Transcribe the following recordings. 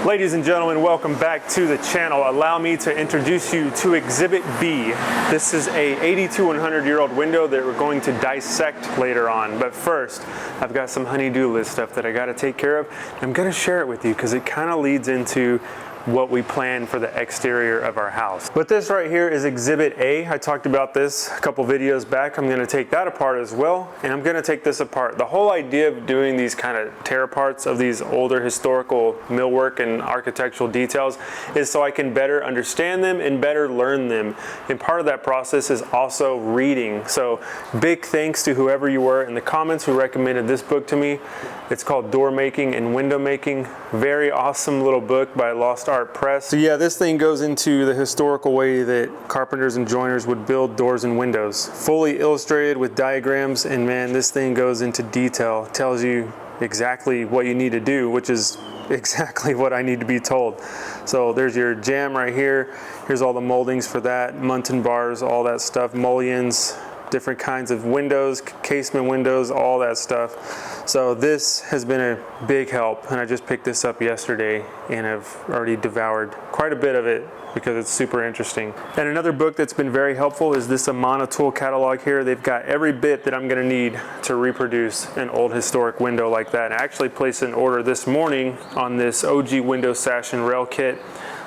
Ladies and gentlemen, welcome back to the channel. Allow me to introduce you to Exhibit B. This is a 80 to 100-year-old window that we're going to dissect later on. But first, I've got some honey-do list stuff that I got to take care of. I'm going to share it with you because it kind of leads into what we plan for the exterior of our house. But this right here is Exhibit A. I talked about this a couple videos back. I'm gonna take that apart as well, and I'm gonna take this apart. The whole idea of doing these kind of tear aparts of these older historical millwork and architectural details is so I can better understand them and better learn them. And part of that process is also reading. So big thanks to whoever you were in the comments who recommended this book to me. It's called Door Making and Window Making. Very awesome little book by Lost Art Press. So yeah, this thing goes into the historical way that carpenters and joiners would build doors and windows. Fully illustrated with diagrams, and man, this thing goes into detail. Tells you exactly what you need to do, which is exactly what I need to be told. So there's your jamb right here. Here's all the moldings for that, muntin bars, all that stuff, mullions, different kinds of windows, casement windows, all that stuff. So this has been a big help, and I just picked this up yesterday and I've already devoured quite a bit of it because it's super interesting. And another book that's been very helpful is this Amana tool catalog here. They've got every bit that I'm gonna need to reproduce an old historic window like that. And I actually placed an order this morning on this OG window sash and rail kit.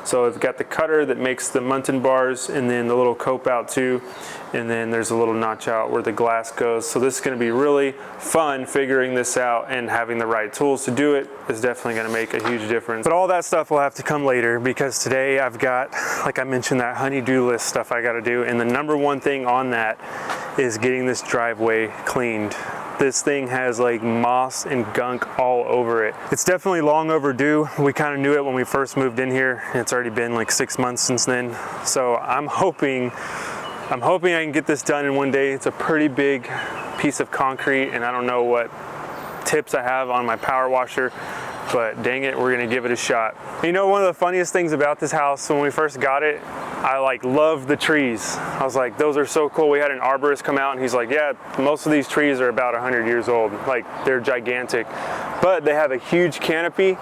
So I've got the cutter that makes the muntin bars, and then the little cope out too, and then there's a little notch out where the glass goes. So this is going to be really fun figuring this out, and having the right tools to do it is definitely going to make a huge difference. But all that stuff will have to come later, because today I've got, like I mentioned, that honey-do list stuff I got to do, and the number one thing on that is getting this driveway cleaned. This thing has like moss and gunk all over it. It's definitely long overdue. We kind of knew it when we first moved in here. It's already been like 6 months since then. So I'm hoping I can get this done in one day. It's a pretty big piece of concrete, and I don't know what tips I have on my power washer, but dang it, we're gonna give it a shot. You know, one of the funniest things about this house, when we first got it, I like loved the trees. I was like, those are so cool. We had an arborist come out and he's like, yeah, most of these trees are about 100 years old. Like, they're gigantic, but they have a huge canopy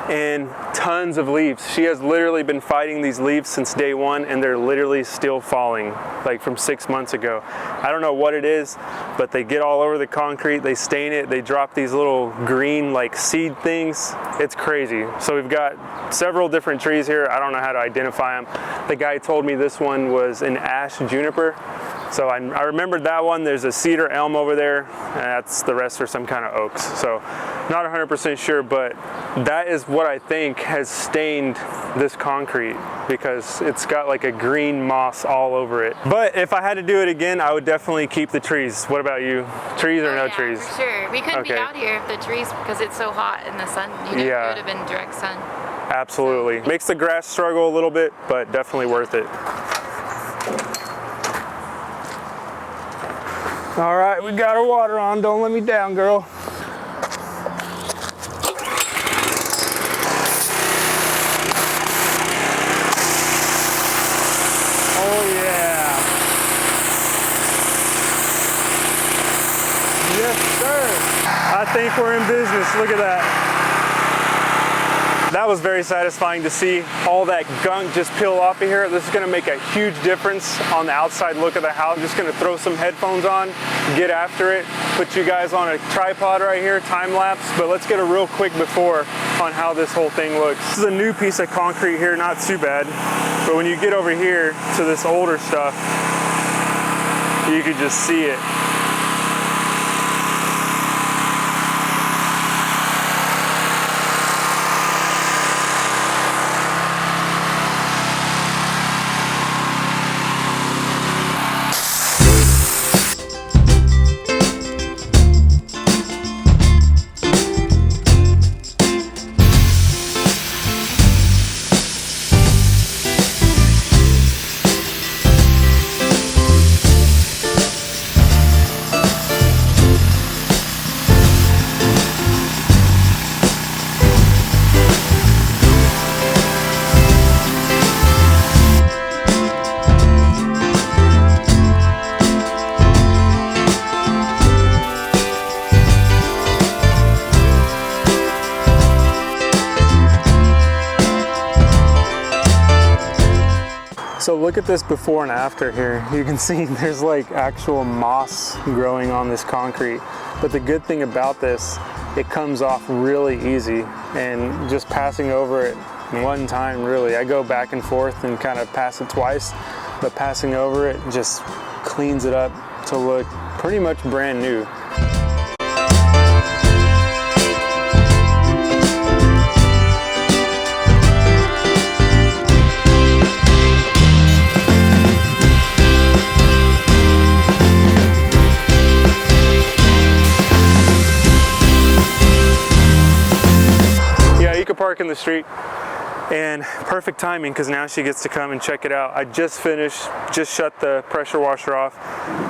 and tons of leaves. She has literally been fighting these leaves since day one, and they're literally still falling, like from 6 months ago. I don't know what it is, but they get all over the concrete, they stain it, they drop these little green like seed things. It's crazy. So we've got several different trees here. I don't know how to identify them. The guy told me this one was an ash juniper. So I remembered that one. There's a cedar elm over there, and that's the rest are some kind of oaks. So not 100% sure, but that is what I think has stained this concrete, because it's got like a green moss all over it. But if I had to do it again, I would definitely keep the trees. What about you? Trees or no trees? For sure. We couldn't be out here if the trees, because it's so hot in the sun. You know, it would have been direct sun. Absolutely. Makes the grass struggle a little bit, but definitely worth it. All right, we got our water on. Don't let me down, girl. Oh yeah. Yes, sir. I think we're in business. Look at that. That was very satisfying to see all that gunk just peel off of here. This is gonna make a huge difference on the outside look of the house. I'm just gonna throw some headphones on, get after it, put you guys on a tripod right here, time lapse, but let's get a real quick before on how this whole thing looks. This is a new piece of concrete here, not too bad, but when you get over here to this older stuff, you could just see it. So look at this before and after here. You can see there's like actual moss growing on this concrete. But the good thing about this, it comes off really easy, and just passing over it one time, really. I go back and forth and kind of pass it twice, but passing over it just cleans it up to look pretty much brand new. Park in the street, and perfect timing because now she gets to come and check it out. I just finished, just shut the pressure washer off.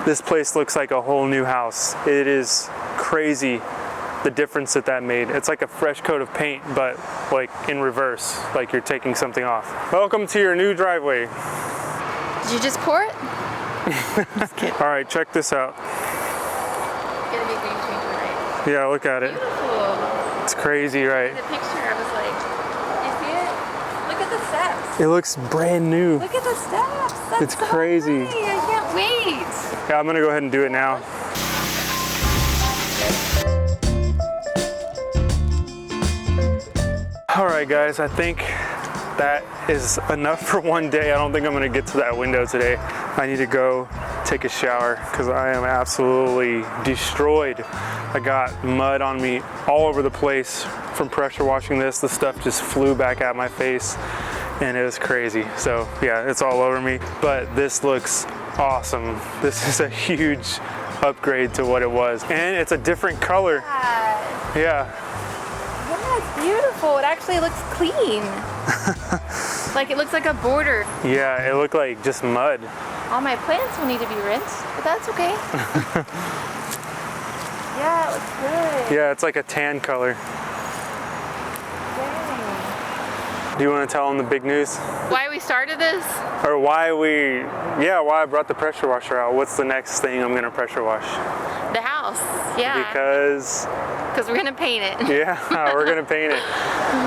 This place looks like a whole new house. It is crazy the difference that made. It's like a fresh coat of paint, but like in reverse, like you're taking something off. Welcome to your new driveway. Did you just pour it? Just kidding. All right, check this out. It's gonna be a game changer, right? Yeah, look at it. Beautiful. It's crazy, right? The picture, I was like, you see it? Look at the steps. It looks brand new. Look at the steps. That's It's so crazy. pretty. I can't wait. Yeah, I'm gonna go ahead and do it now. All right, guys, I think that is enough for one day. I don't think I'm gonna get to that window today. I need to go take a shower because I am absolutely destroyed. I got mud on me all over the place from pressure washing this. The stuff just flew back at my face and it was crazy. So yeah, it's all over me, but this looks awesome. This is a huge upgrade to what it was. And it's a different color. Yeah. Yeah, it's beautiful. It actually looks clean. Like it looks like a border. Yeah, it looked like just mud. All my plants will need to be rinsed, but that's okay. Yeah, it looks good. Yeah, it's like a tan color. Dang. Do you want to tell them the big news? Why we started this? Or why I brought the pressure washer out. What's the next thing I'm gonna pressure wash? The house, yeah. Because we're gonna paint it. yeah, we're gonna paint it.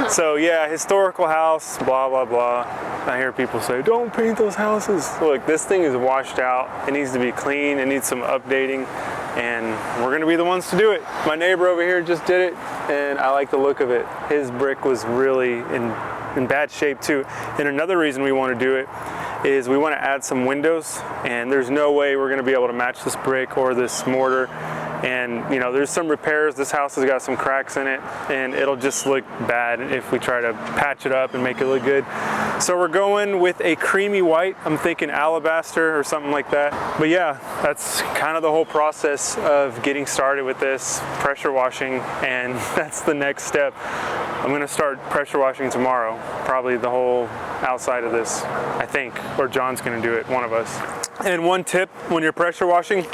So yeah, historical house, blah, blah, blah. I hear people say, don't paint those houses. Look, this thing is washed out. It needs to be clean. It needs some updating. And we're gonna be the ones to do it. My neighbor over here just did it, and I like the look of it. His brick was really in bad shape too. And another reason we want to do it is we want to add some windows, and there's no way we're going to be able to match this brick or this mortar. And you know, there's some repairs. This house has got some cracks in it, and it'll just look bad if we try to patch it up and make it look good. So we're going with a creamy white. I'm thinking alabaster or something like that. But yeah, that's kind of the whole process of getting started with this pressure washing, and that's the next step. I'm going to start pressure washing tomorrow, probably the whole outside of this, I think, or John's going to do it, one of us. And one tip when you're pressure washing,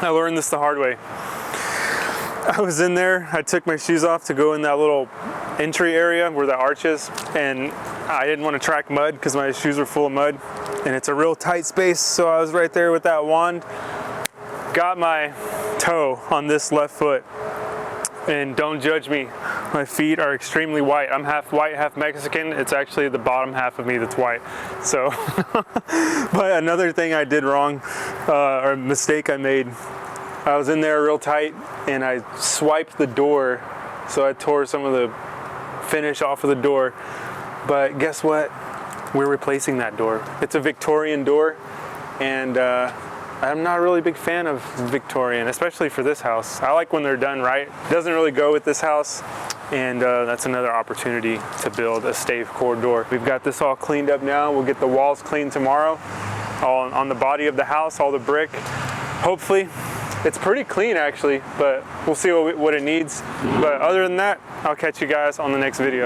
I learned this the hard way. I was in there, I took my shoes off to go in that little entry area where the arch is, and I didn't want to track mud because my shoes were full of mud, and it's a real tight space, so I was right there with that wand, got my toe on this left foot, and don't judge me, my feet are extremely white. I'm half white, half Mexican. It's actually the bottom half of me that's white. So, but another thing I did wrong, or mistake I made, I was in there real tight and I swiped the door, so I tore some of the finish off of the door. But guess what? We're replacing that door. It's a Victorian door, and I'm not a really big fan of Victorian, especially for this house. I like when they're done right. It doesn't really go with this house, and that's another opportunity to build a stave core door. We've got this all cleaned up now. We'll get the walls cleaned tomorrow, all on the body of the house, all the brick. Hopefully, it's pretty clean actually, but we'll see what it needs. But other than that, I'll catch you guys on the next video.